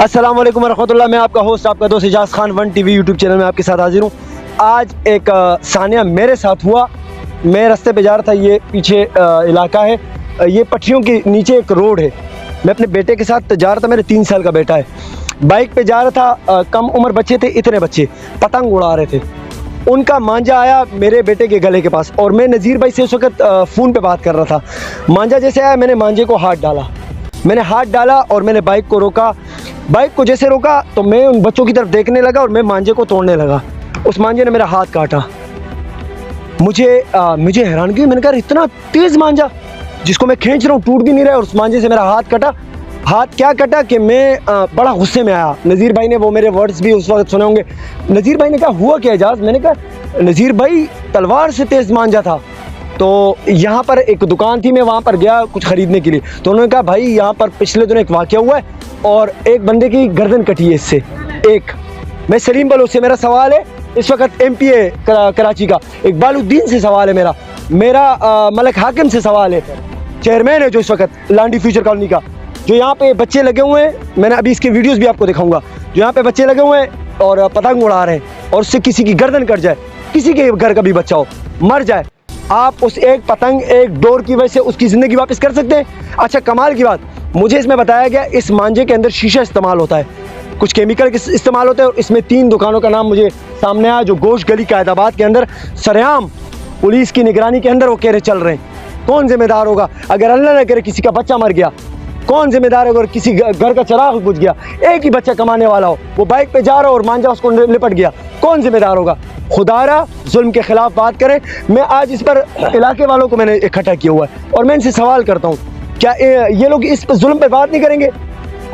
अस्सलाम वालेकुम रहमतुल्लाह। मैं आपका होस्ट, आपका दोस्त Ejaz Khan 1 TV YouTube channel में आपके साथ हाजिर हूँ। आज एक सानिया मेरे साथ हुआ। मैं रास्ते पे जा रहा था, ये पीछे इलाका है, ये पटरियों के नीचे एक रोड है। मैं अपने बेटे के साथ जा रहा था, मेरे 3 साल का बेटा है। बाइक पे जा रहा था, कम उम्र बच्चे थे, इतने बच्चे पतंग उड़ा रहे थे। उनका मांझा आया मेरे बेटे के गले के पास और मैं नज़ीर भाई से उस वक्त फ़ोन पे बात कर रहा था। मांझा जैसे आया, मैंने मांझे को हाथ डाला, और मैंने बाइक को रोका। बाइक को जैसे रोका तो मैं उन बच्चों की तरफ देखने लगा और मैं मांझे को तोड़ने लगा। उस मांझे ने मेरा हाथ काटा। मुझे हैरानगी हुई। मैंने कहा इतना तेज़ मांझा, जिसको मैं खींच रहा हूँ टूट भी नहीं रहा है, और उस मांझे से मेरा हाथ कटा। हाथ क्या कटा कि मैं बड़ा गुस्से में आया। नज़ीर भाई ने वो मेरे वर्ड्स भी उस वक्त सुने होंगे। नज़ीर भाई ने कहा हुआ क्या इजाज़? मैंने कहा नज़ीर भाई तलवार से तेज़ मांझा था। तो यहाँ पर एक दुकान थी, मैं वहाँ पर गया कुछ ख़रीदने के लिए। तो उन्होंने कहा भाई यहाँ पर पिछले दिनों एक वाक़या हुआ है और एक बंदे की गर्दन कटी है इससे। मैं सलीम बलोच से मेरा सवाल है, इस वक्त MPA कराची का इकबालुद्दीन से सवाल है, मेरा मलिक हाकिम से सवाल है, चेयरमैन है जो इस वक्त लांडी फ्यूचर कॉलोनी का, जो यहाँ पे बच्चे लगे हुए हैं। मैंने अभी इसके वीडियोस भी आपको दिखाऊंगा। जो यहाँ पे बच्चे लगे हुए हैं और पतंग उड़ा रहे हैं और उससे किसी की गर्दन कट जाए, किसी के घर का भी बच्चा हो मर जाए, आप उस एक पतंग, एक डोर की वजह से उसकी ज़िंदगी वापस कर सकते हैं? अच्छा, कमाल की बात, मुझे इसमें बताया गया इस मांझे के अंदर शीशा इस्तेमाल होता है, कुछ केमिकल इस्तेमाल होता है। और इसमें 3 दुकानों का नाम मुझे सामने आया, जो गोश्त गली कायदाबाद के अंदर सरेआम पुलिस की निगरानी के अंदर वो कह रहे चल रहे हैं। कौन जिम्मेदार होगा? अगर अल्लाह न करे किसी का बच्चा मर गया, कौन जिम्मेदार होगा? अगर किसी घर का चिराग बुझ गया, एक ही बच्चा कमाने वाला हो, वो बाइक पे जा रहा हो और मांझा उसको लिपट गया, कौन जिम्मेदार होगा? खुदारा जुल्म के खिलाफ बात करें। मैं आज इस पर इलाके वालों को मैंने इकट्ठा किया हुआ है और मैं इनसे सवाल करता हूँ, क्या ये लोग इस पर जुल्म पे बात नहीं करेंगे?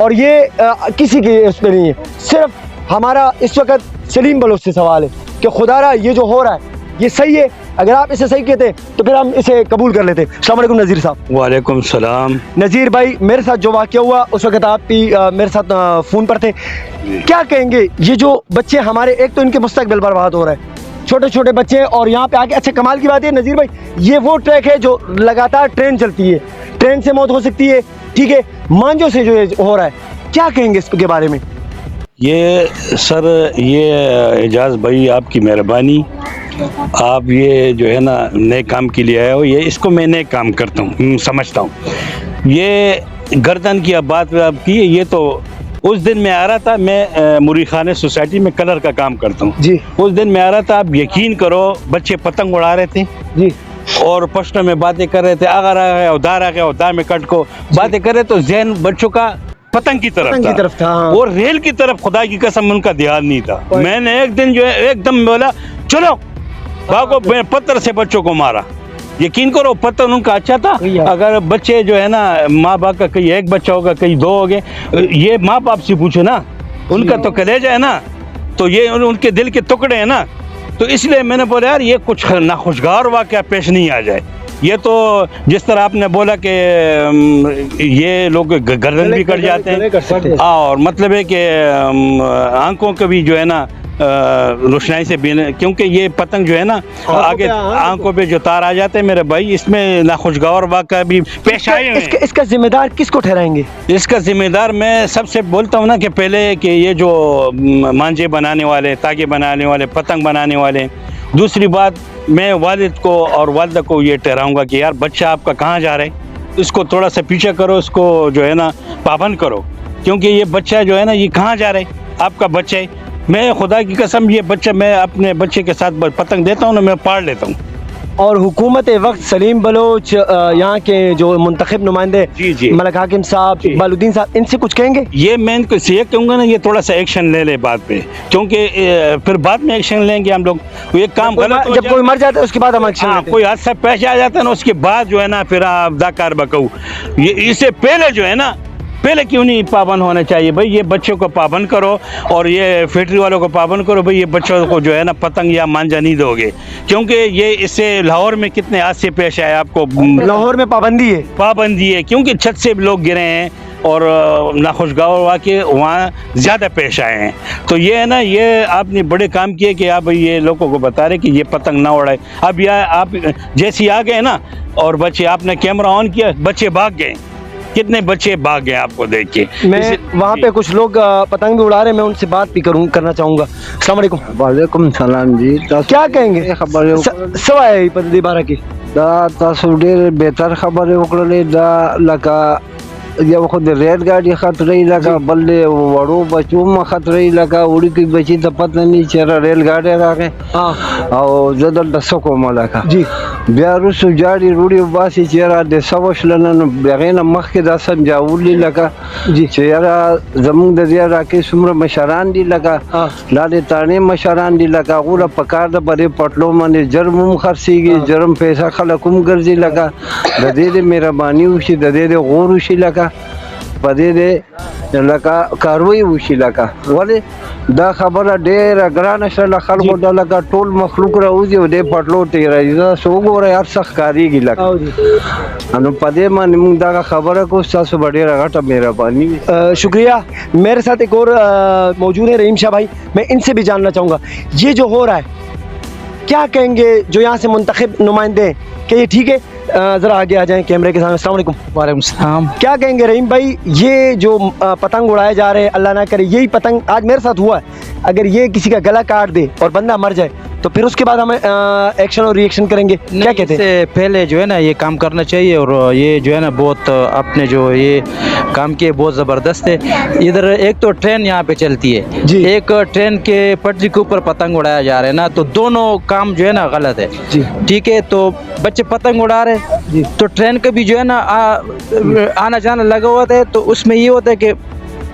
और ये किसी की उस पर नहीं है, सिर्फ हमारा इस वक्त सलीम बलोच से सवाल है कि खुदारा ये जो हो रहा है ये सही है? अगर आप इसे सही कहते तो फिर हम इसे कबूल कर लेते। अस्सलाम वालेकुम नज़ीर साहब। वालेकुम सलाम। नज़ीर भाई, मेरे साथ जो वाक़या हुआ उस वक्त आप भी मेरे साथ फ़ोन पर थे, क्या कहेंगे? ये जो बच्चे हमारे, एक तो इनके मुस्तकबिल बर्बाद हो रहा है, छोटे छोटे बच्चे, और यहाँ पे आके अच्छा कमाल की बात है नज़ीर भाई, ये वो ट्रैक है जो लगातार ट्रेन चलती है, ट्रेन से मौत हो सकती है, ठीक है, मांझों से जो हो रहा है, क्या कहेंगे इसके बारे में? ये सर, ये एजाज़ भाई आपकी मेहरबानी, आप ये जो है ना नए काम के लिए आए हो, ये इसको मैं नए काम करता हूँ, समझता हूँ। ये गर्दन की अब बात आप की, ये तो उस दिन मैं आ रहा था, मैं मुरी खाने सोसाइटी में कलर का काम करता हूँ जी। उस दिन मैं आ रहा था, आप यकीन करो, बच्चे पतंग उड़ा रहे थे जी, और पश्तो में बातें कर रहे थे, अगर आ गया उधार आ गया उधार में कट को बातें कर रहे, तो जहन बच्चों का पतंग की तरफ था हाँ। और रेल की तरफ खुदा की कसम उनका ध्यान नहीं था। मैंने एक दिन जो है एकदम बोला चलो भागो, मैं पत्थर से बच्चों को मारा। यकीन करो पत्थर उनका अच्छा था। अगर बच्चे जो है ना, माँ बाप का कहीं एक बच्चा होगा, कहीं 2 हो गए, ये माँ बाप से पूछो ना, उनका तो कलेजा है ना, तो ये उनके दिल के टुकड़े हैं ना। तो इसलिए मैंने बोला यार ये कुछ नाखुशगवार वाक़या पेश नहीं आ जाए। ये तो जिस तरह आपने बोला कि ये लोग गर्दन भी कट जाते हैं, और मतलब है कि आंखों के भी जो है ना रोशनाई से भी, क्योंकि ये पतंग जो है ना आगे आंखों पे जो तार आ जाते हैं मेरे भाई, इसमें नाखुशगवार वाक़या भी पेश आए हैं। इसका जिम्मेदार किसको ठहराएंगे? इसका जिम्मेदार मैं सबसे बोलता हूँ ना कि पहले कि ये जो मांझे बनाने वाले, तागे बनाने वाले, पतंग बनाने वाले, दूसरी बात मैं वालिद को और वालिदा को ये ठहराऊँगा कि यार बच्चा आपका कहाँ जा रहा है, इसको थोड़ा सा पीछे करो, इसको जो है ना पाबंद करो, क्योंकि ये बच्चा जो है ना ये कहाँ जा रहा है, आपका बच्चा है। मैं खुदा की कसम ये बच्चा, मैं अपने बच्चे के साथ पतंग देता हूँ ना, मैं पाड़ लेता हूँ। और हुकूमत वक्त सलीम बलोच, यहाँ के जो मुंतखब नुमाइंदे मलिक हाकिम साहब, इकबालुद्दीन साहब, इनसे कुछ कहेंगे? ये मैं इनको ये कहूँगा ना, ये थोड़ा सा एक्शन ले बात पे, क्योंकि फिर बाद में एक्शन लेंगे हम लोग। ये काम गलत, जब कोई मर जाता है उसके बाद हम एक्शन लेते हैं। कोई हादसा पेश आ जाता है ना, उसके बाद जो है ना फिर आप दाकार बकाऊ, ये इससे पहले जो है ना, पहले क्यों नहीं पाबंद होना चाहिए भाई? ये बच्चों को पाबंद करो और ये फैक्ट्री वालों को पाबंद करो भाई, ये बच्चों को जो है ना पतंग या मांझा नहीं दोगे, क्योंकि ये इससे लाहौर में कितने हादसे पेश आए आपको। लाहौर में पाबंदी है क्योंकि छत से लोग गिरे हैं और नाखुशगवार वाक़े वहाँ ज़्यादा पेश आए हैं। तो ये है ना, ये आपने बड़े काम किए कि आप ये लोगों को बता रहे कि ये पतंग ना उड़ाए। अब यह आप जैसे आ गए ना और बच्चे, आपने कैमरा ऑन किया, बच्चे भाग गए, कितने बच्चे भाग गए आपको देख के। मैं वहाँ पे कुछ लोग पतंग भी उड़ा रहे हैं, मैं उनसे बात भी करना चाहूँगा। अस्सलाम वालेकुम। वालेकुम सलाम जी। क्या कहेंगे खबर सवा है 12 की दा तासु ढेर बेहतर खबर वकड़ले दा लका जब खुद रेलगाड़ी खतरे लगा बल्ले वड़ो बच्चों में खतरे लगा उड़ी की बची तो पता नहीं चला रेलगाड़ी राखे और जदल दसको मलका जी बिहार सुजाड़ी रूड़ी बासी चेहरा दे सवशलन बगैन मख के दसन जाउली लगा जी चेहरा जमुन दरिया राके सुमर मशरान दी लगा लाले ताने मशरान दी लगा उड़ा पकार द बड़े पटलो मने जरमुम खरसीगी जरम पैसा खलकुम गर्जी लगा ददे दे मेहरबानी उसी ददे दे गौर उसी लगा पदे दे लगा कार्रवाई उसी लगा वाले दा खबर डेर ग्रान शल खलको दा लगा टोल मखलूक राउजी दे पटलो तेरा इदा सोगो रे यार सखकारी की लगा अनु पदे मन मुंदा का खबर को सास बड़े रगट मेहरबानी। शुक्रिया। मेरे साथ एक और मौजूद है रहीम शाह भाई, मैं इनसे भी जानना चाहूँगा ये जो हो रहा है क्या कहेंगे जो यहाँ से मुंतखब नुमाइंदे कि ये ठीक है? ज़रा आगे आ जाएं कैमरे के सामने। अस्सलाम वालेकुम। वालेकुम सलाम। क्या कहेंगे रहीम भाई, ये जो पतंग उड़ाए जा रहे हैं, अल्लाह ना करे यही पतंग आज मेरे साथ हुआ है, अगर ये किसी का गला काट दे और बंदा मर जाए तो फिर उसके बाद हम एक्शन और रिएक्शन करेंगे, क्या कहते हैं? इससे पहले जो है ना ये काम करना चाहिए और ये जो है ना बहुत अपने जो ये काम किए बहुत ज़बरदस्त है। इधर एक तो ट्रेन यहाँ पे चलती है जी, एक ट्रेन के पटरी के ऊपर पतंग उड़ाया जा रहा है ना, तो दोनों काम जो है ना गलत है जी, ठीक है। तो बच्चे पतंग उड़ा रहे जी, तो ट्रेन का भी जो है ना आना जाना लगा हुआ है, तो उसमें ये होता है कि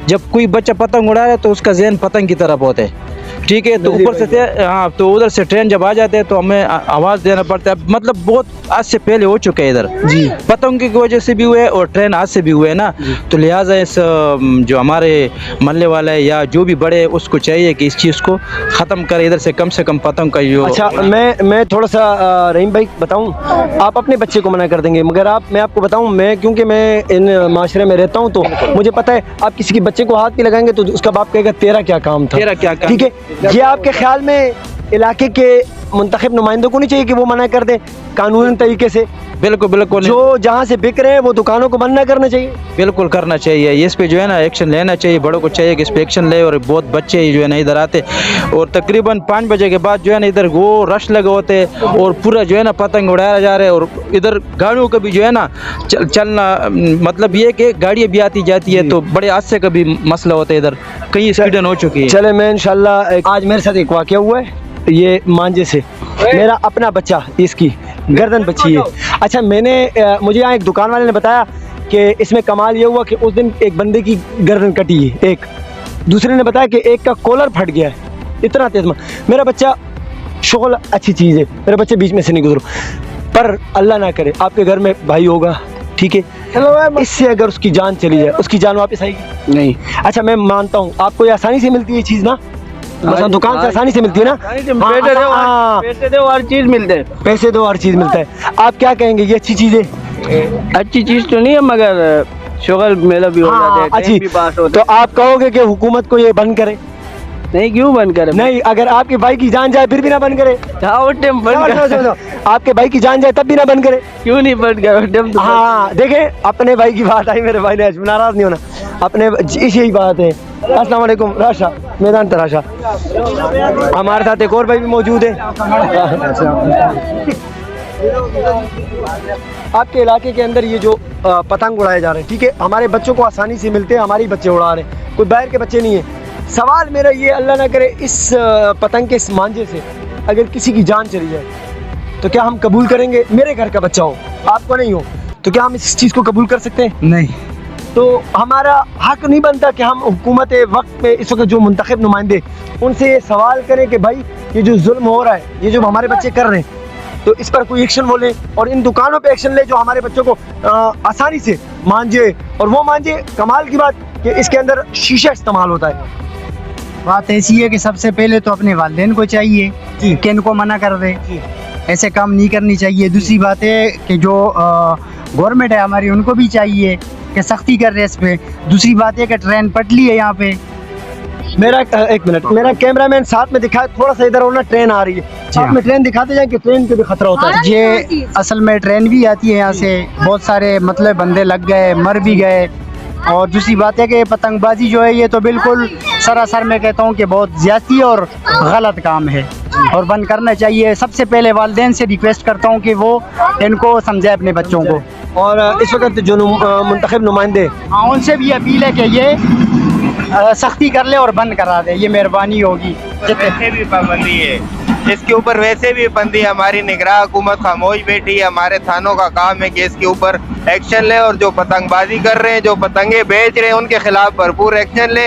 जब कोई बच्चा पतंग उड़ा रहा है तो उसका ज़हन पतंग की तरफ होता है ठीक है। तो ऊपर से हाँ तो उधर से ट्रेन जब आ जाते हैं तो हमें आवाज़ देना पड़ता है, मतलब बहुत आज से पहले हो चुके हैं इधर जी, पतंग की वजह से भी हुए और ट्रेन आज से भी हुए ना। तो लिहाजा इस जो हमारे मल्ले वाला है या जो भी बड़े उसको चाहिए कि इस चीज़ को ख़त्म करे, इधर से कम पतंग का जो। अच्छा मैं थोड़ा सा रहीम भाई बताऊं, आप अपने बच्चे को मना कर देंगे मगर मैं आपको बताऊं, मैं क्योंकि मैं इन माशरे में रहता हूं तो मुझे पता है आप किसी के बच्चे को हाथ भी लगाएंगे तो उसका बाप कहेगा तेरा क्या काम था, तेरा क्या काम, ठीक है। ये आपके ख्याल में इलाके के मुंतखब नुमाइंदों को नहीं चाहिए कि वो मना कर दें कानूनी तरीके से? बिल्कुल बिल्कुल, जो जहाँ से बिक रहे हैं वो दुकानों को बंद ना करना चाहिए? बिल्कुल करना चाहिए, इस पे जो है ना एक्शन लेना चाहिए, बड़ों को चाहिए कि इस पे एक्शन ले। और बहुत बच्चे जो है ना इधर आते और तकरीबन 5 बजे के बाद जो है ना इधर वो रश लगे होते और पूरा जो है ना पतंग उड़ाया जा रहा है। और इधर गाड़ियों का भी जो है ना चलना मतलब ये कि गाड़ियाँ भी आती जाती है तो बड़े हादसे का भी मसला होता है, इधर कई एक्सीडेंट हो चुकी है। चले मैं इंशाल्लाह आज मेरे साथ एक वाक़या हुआ है, ये मांझे से मेरा अपना बच्चा इसकी गर्दन बची है। अच्छा मुझे यहाँ एक दुकान वाले ने बताया कि इसमें कमाल ये हुआ कि उस दिन एक बंदे की गर्दन कटी है, एक दूसरे ने बताया कि एक का कॉलर फट गया है, इतना तेज मेरा बच्चा शुगल अच्छी चीज़ है, मेरे बच्चे बीच में से नहीं गुजरो, पर अल्लाह ना करे आपके घर में भाई होगा ठीक है, इससे अगर उसकी जान चली जाए उसकी जान वापस आएगी नहीं। अच्छा मैं मानता हूँ आपको ये आसानी से मिलती है चीज़ ना, मतलब दुकान से आसानी से मिलती है ना, पैसे दो हर चीज मिलते है, पैसे दो हर चीज़ मिलता है। आप क्या कहेंगे ये अच्छी चीज़ है? अच्छी चीज तो नहीं है मगर शुगर मेला भी हो जाता है, अच्छी भी पास होता तो आप कहोगे कि हुकूमत को ये बंद करे? नहीं क्यों बंद करे? नहीं, अगर आपके भाई की जान जाए फिर भी ना बंद करे? आपके भाई की जान जाए तब भी ना बंद करे? क्यों नहीं बंद करे? हाँ देखें अपने भाई की बात आई, मेरे भाई ने नाराज नहीं होना, अपने यही बात है। अस्सलाम वालेकुम। राशा मैदान तराशा, हमारे साथ एक और भाई भी मौजूद है। आपके इलाके के अंदर ये जो पतंग उड़ाए जा रहे हैं ठीक है, हमारे बच्चों को आसानी से मिलते हैं, हमारे बच्चे उड़ा रहे हैं, कोई बाहर के बच्चे नहीं है। सवाल मेरा ये अल्लाह ना करे इस पतंग के इस मांझे से अगर किसी की जान चली जाए तो क्या हम कबूल करेंगे? मेरे घर का बच्चा हो आपको नहीं हो तो क्या हम इस चीज़ को कबूल कर सकते हैं? नहीं। तो हमारा हक नहीं बनता कि हम हुकूमत वक्त में इस वक्त जो मुंतखब नुमाइंदे उनसे ये सवाल करें कि भाई ये जो जुल्म हो रहा है, ये जो हमारे बच्चे कर रहे हैं तो इस पर कोई एक्शन वो लें और इन दुकानों पे एक्शन ले जो हमारे बच्चों को आसानी से मांझे, और वो मांझे कमाल की बात कि इसके अंदर शीशा इस्तेमाल होता है। बात ऐसी है कि सबसे पहले तो अपने वालिदैन को चाहिए कि इनको मना कर दे, ऐसे काम नहीं करनी चाहिए। दूसरी बात है कि जो गवर्नमेंट है हमारी उनको भी चाहिए कि सख्ती कर रहे इस पे। दूसरी बात है कि ट्रेन पटली है यहाँ पे, मेरा एक मिनट, मेरा कैमरामैन साथ में दिखाए, थोड़ा सा इधर और ना ट्रेन आ रही है, आप में ट्रेन दिखाते जाए कि ट्रेन पे भी खतरा होता है। ये असल में ट्रेन भी आती है यहाँ से, बहुत सारे मतलब बंदे लग गए, मर भी गए। और दूसरी बात है कि पतंगबाजी जो है ये तो बिल्कुल सरासर मैं कहता हूँ कि बहुत ज़्यादती और गलत काम है और बंद करना चाहिए। सबसे पहले वालिदैन से रिक्वेस्ट करता हूँ कि वो इनको समझाए अपने बच्चों को। और इस वक्त जो मुंतखब नुमाइंदे, हाँ, उनसे भी अपील है कि ये सख्ती कर ले और बंद करा दे, ये मेहरबानी होगी। वैसे भी पाबंदी है इसके ऊपर, वैसे भी पाबंदी है। हमारी निगरान हुकूमत खामोश बैठी है। हमारे थानों का काम है कि इसके ऊपर एक्शन ले और जो पतंगबाजी कर रहे हैं, जो पतंगे बेच रहे हैं, उनके खिलाफ भरपूर एक्शन ले।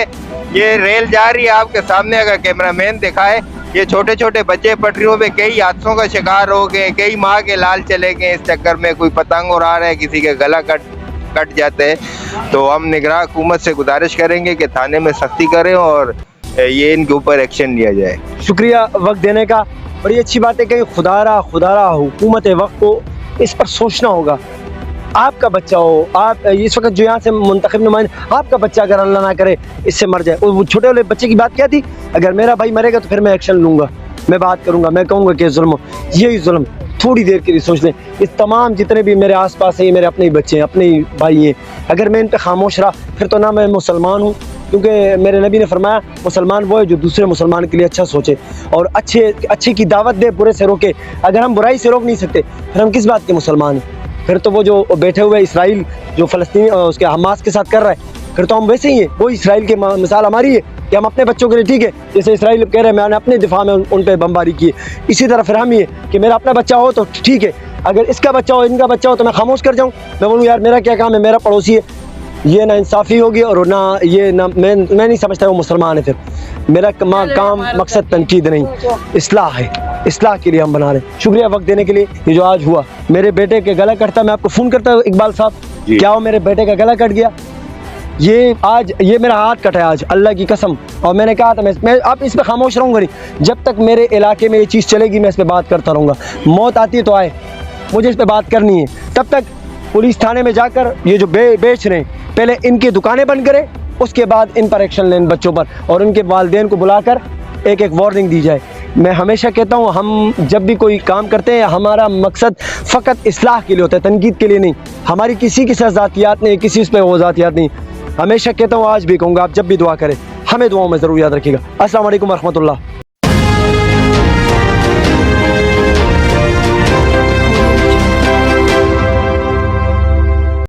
ये रेल जा रही है आपके सामने, अगर कैमरामैन दिखाए, ये छोटे छोटे बच्चे पटरियों पे कई हादसों का शिकार हो गए, कई माँ के लाल चले गए इस चक्कर में। कोई पतंग उड़ा रहा है, किसी के गला कट जाते हैं। तो हम निगरान हुकूमत से गुजारिश करेंगे कि थाने में सख्ती करें और ये इनके ऊपर एक्शन लिया जाए। शुक्रिया वक्त देने का। और ये अच्छी बात है कि खुदारा हुकूमत वक्त को इस पर सोचना होगा। आपका बच्चा हो, आप इस वक्त जो यहाँ से मुंतखब नुमाइंदे, आपका बच्चा अगर अल्लाह ना करे इससे मर जाए, और वो छोटे वाले बच्चे की बात क्या थी, अगर मेरा भाई मरेगा तो फिर मैं एक्शन लूँगा, मैं बात करूँगा, मैं कहूँगा कि जुल्म, यही जुल्म। थोड़ी देर के लिए सोच लें, ये तमाम जितने भी मेरे आसपास हैं, ये मेरे अपने ही बच्चे हैं, अपने ही भाई हैं। अगर मैं इन पर खामोश रहा फिर तो ना मैं मुसलमान हूँ, क्योंकि मेरे नबी ने फरमाया मुसलमान वो है जो दूसरे मुसलमान के लिए अच्छा सोचे और अच्छे की दावत दे, बुरे से रोके। अगर हम बुराई से रोक नहीं सकते फिर हम किस बात के मुसलमान हैं? फिर तो वो जो बैठे हुए इसराइल जो फ़लस्तीनी उसके हमास के साथ कर रहा है, फिर तो हम वैसे ही हैं। वो इसराइल की मिसाल हमारी है कि हम अपने बच्चों के लिए, ठीक है, जैसे इसराइल कह रहे हैं मैंने अपने दिफा में उन पर बमबारी की है, इसी तरह फिर हम ये कि मेरा अपना बच्चा हो तो ठीक है, अगर इसका बच्चा हो, इनका बच्चा हो तो मैं खामोश कर जाऊँ? मैं बोलूँ यार मेरा क्या काम है, मेरा पड़ोसी है? ये ना इंसाफ़ी होगी और ना ये ना मैं नहीं समझता वो मुसलमान है। फिर मेरा काम मकसद तनकीद नहीं, इस्लाह है, इस्लाह के लिए हम बना रहे हैं। शुक्रिया वक्त देने के लिए। ये जो आज हुआ, मेरे बेटे के गला कटता, मैं आपको फ़ोन करता हूँ इकबाल साहब, क्या हो मेरे बेटे का गला कट गया, ये मेरा हाथ कटा है आज, अल्लाह की कसम। और मैंने कहा था मैं अब इस पर खामोश रहूँगा नहीं, जब तक मेरे इलाके में ये चीज़ चलेगी मैं इस पर बात करता रहूँगा। मौत आती है तो आए, मुझे इस पर बात करनी है। तब तक पुलिस थाने में जाकर ये जो बेच रहे हैं, पहले इनकी दुकानें बंद करें, उसके बाद इन पर एक्शन लें बच्चों पर, और उनके वालिदैन को बुलाकर एक वार्निंग दी जाए। मैं हमेशा कहता हूँ हम जब भी कोई काम करते हैं हमारा मकसद फ़कत इस्लाह के लिए होता है, तनकीद के लिए नहीं। हमारी किसी के साथ ज़ातियात नहीं, किसी पे वो ज़ातियात नहीं। हमेशा कहता हूँ, आज भी कहूँगा, आप जब भी दुआ करें हमें दुआओं में ज़रूर याद रखिएगा। अस्सलाम वालेकुम रहमतुल्लाह।